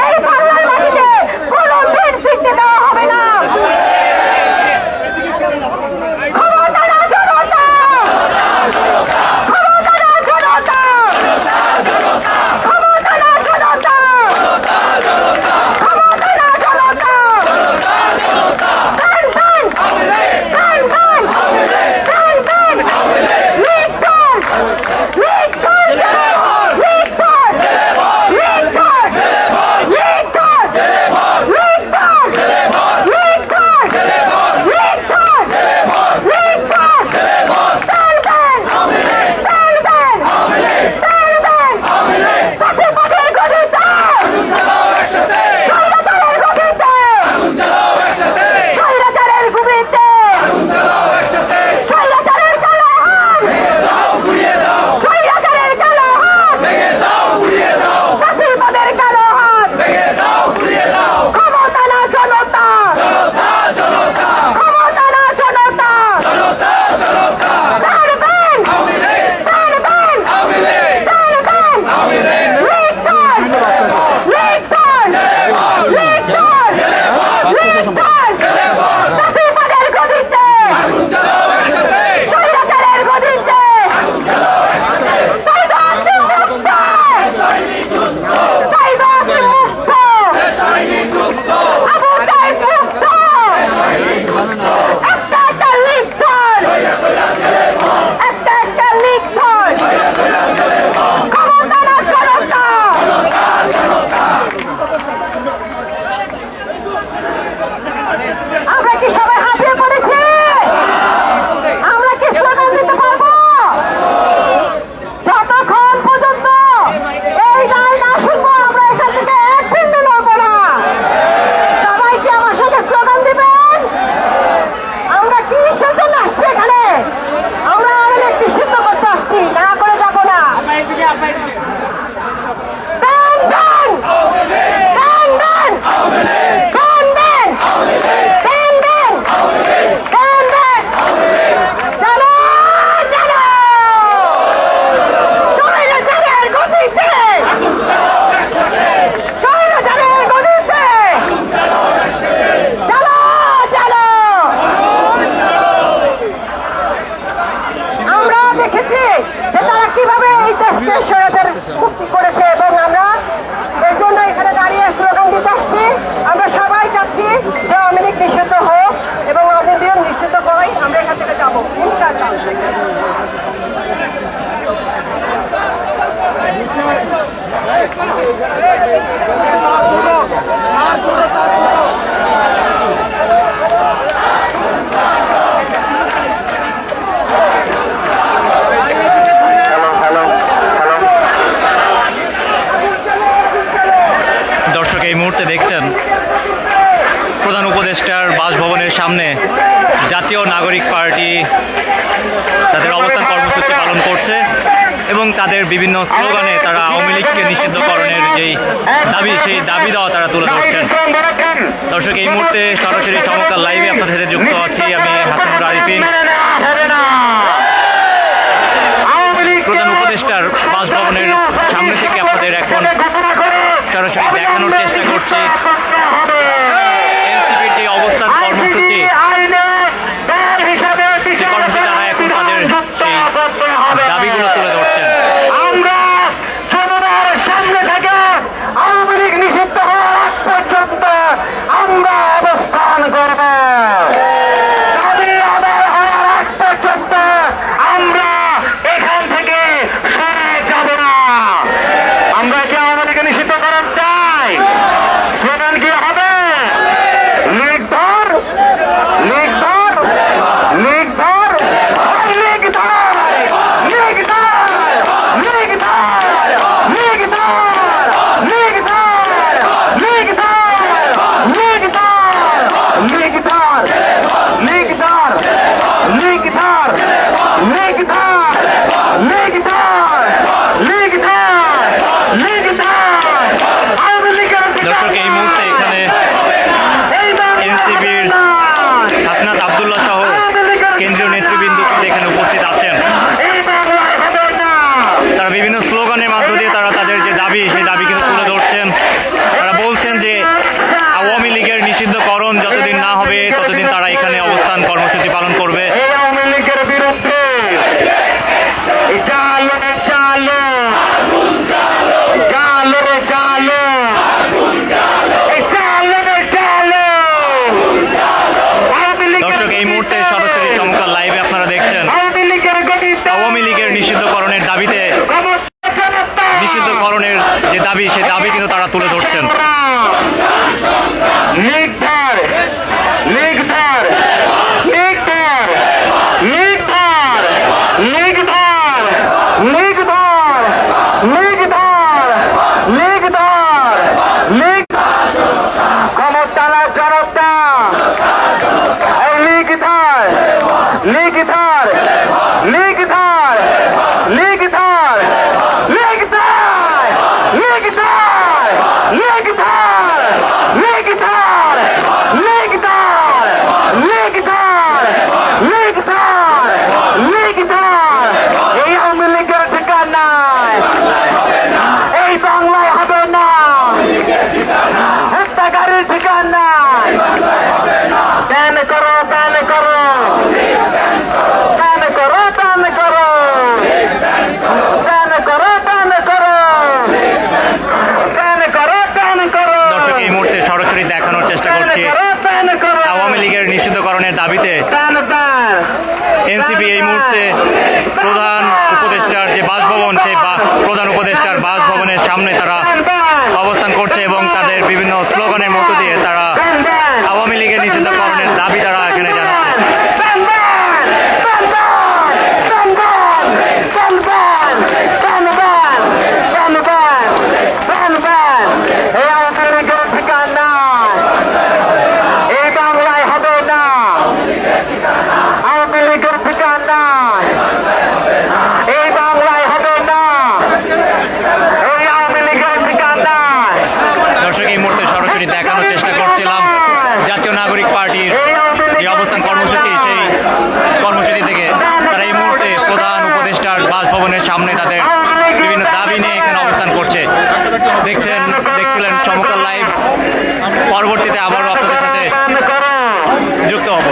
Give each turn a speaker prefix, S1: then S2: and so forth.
S1: এই বাংলা দর্শক এই মুহূর্তে দেখছেন প্রধান উপদেষ্টার বাসভবনের সামনে জাতীয় নাগরিক পার্টি তাদের অবস্থান কর্মসূচি পালন করছে এবং তাদের বিভিন্ন স্লোগানে তারা আওয়ামী লীগকে নিষিদ্ধকরণের যেই দাবি সেই দাবি দেওয়া তারা তুলে ধরছেন। দর্শক এই মুহূর্তে সরাসরি চমৎকার লাইভে আপনাদের সাথে যুক্ত আছি আমি হাসানুর আরিফিন। প্রধান উপদেষ্টার বাসভবনের সামনে থেকে আপনাদের এখন সরাসরি দেখানোর চেষ্টা করছি এনসিপির যে অবস্থান কর্মসূচি সে কর্মসূচি তারা এখন তাদের সেই দাবিগুলো তুলে ধরছেন।
S2: আমরা জনতার সামনে থেকে আওয়ামী লীগ নিষিদ্ধ হওয়ার আগ পর্যন্ত আমরা অবস্থান করব। দাবি আদায় হওয়ার আগ পর্যন্ত আমরা এখান থেকে সরে যাব না। আমরা কি আওয়ামী লীগকে নিষিদ্ধ করার চাই? স্লোগান কি হবে? লীগ ধর, লীগ ধর, লীগ ধর, লীগ ধর, লীগ ধর, লীগ ধর, লীগ ধর, লীগ ধর, লীগ ধর, লীগ ধর, লীগ ধর, লীগ ধর, লীগ ধর, লীগ ধর, লীগ ধর, লীগ ধর, লীগ ধর। আওয়ামী লীগের
S1: দর্শক এই মুহূর্তে এখানে এনসিপির হাসনাত আব্দুল্লাহ সহ কেন্দ্রীয় নেতৃবৃন্দ কিন্তু এখানে উপস্থিত আছেন। তারা বিভিন্ন স্লোগানের মাধ্যম দিয়ে তারা তাদের যে দাবি সেই দাবি কিন্তু তুলে ধরছেন। তারা বলছেন যে আওয়ামী লীগের নিষিদ্ধকরণ যতদিন না হবে ততদিন তারা এখানে অবস্থান কর্মসূচি পালন করবে।
S2: আওয়ামী লীগের বিরুদ্ধে জালো জালো জালো রে জালো জালো রে জালো।
S1: দর্শক এই মুহূর্তে সরাসরি চমৎকার লাইভে আপনারা দেখছেন
S2: আওয়ামী লীগের গঠিত
S1: আওয়ামী লীগের নিষিদ্ধকরণের দাবিতে নিষিদ্ধকরণের যে দাবি সেই দাবি কিন্তু তারা তুলে ধরছেন।
S2: লীগ ধর, লীগ ধর, লীগ ধর, লীগ ধর, লীগ ধর, লীগ ধর, লীগ ধর, লীগ ধর, লীগ ক্ষমতার জনতা লীগ ধর, লীগ ধর, লীগ ধর, লীগ ধর, লীগ ধর, লীগ ধর, লীগ ধর, লীগ ধর, লীগ ধর, লীগ ধর, লীগ ধর, লীগ ধর। এই আওয়ামী লীগের ঠিকানা এই বাংলায় হবে না। হত্যাকারীর ঠিকানা ব্যান করো, ব্যান করো, ব্যান করো, ব্যান করো, ব্যান করো, ব্যান করো, ব্যান করো, ব্যান করো।
S1: দর্শক এই মুহূর্তে সরাসরি দেখানোর চেষ্টা করছি
S2: ব্যান করো,
S1: আওয়ামী লীগের নিষিদ্ধকরণের দাবিতে
S2: ব্যান, ব্যান।
S1: এনসিপি এই মুহূর্তে প্রধান উপদেষ্টার যে বাসভবন সেই প্রধান উপদেষ্টার বাসভবনের সামনে তারা অবস্থান করছে এবং তাদের বিভিন্ন স্লোগানের মধ্য দিয়ে তারা আওয়ামী লীগের নিষিদ্ধকরণের দাবি তারা এখানে জানাচ্ছে।
S2: এই বাংলায় হবে না। আওয়ামী লীগের ঠিকানা এই বাংলায় হবে না। এই আওয়ামী লীগের ঠিকানা।
S1: দর্শক এই মুহূর্তে সরাসরি দেখানোর চেষ্টা করছিলাম জাতীয় নাগরিক পার্টির যে অবস্থান কর্মসূচি সেই কর্মসূচি থেকে তারা এই মুহূর্তে প্রধান উপদেষ্টার বাসভবনের সামনে তাদের বিভিন্ন দাবি নিয়ে এখানে অবস্থান করছে। দেখছিলেন চমৎকার লাইভ। পরবর্তীতে আবারও আপনাদের সাথে যুক্ত হব।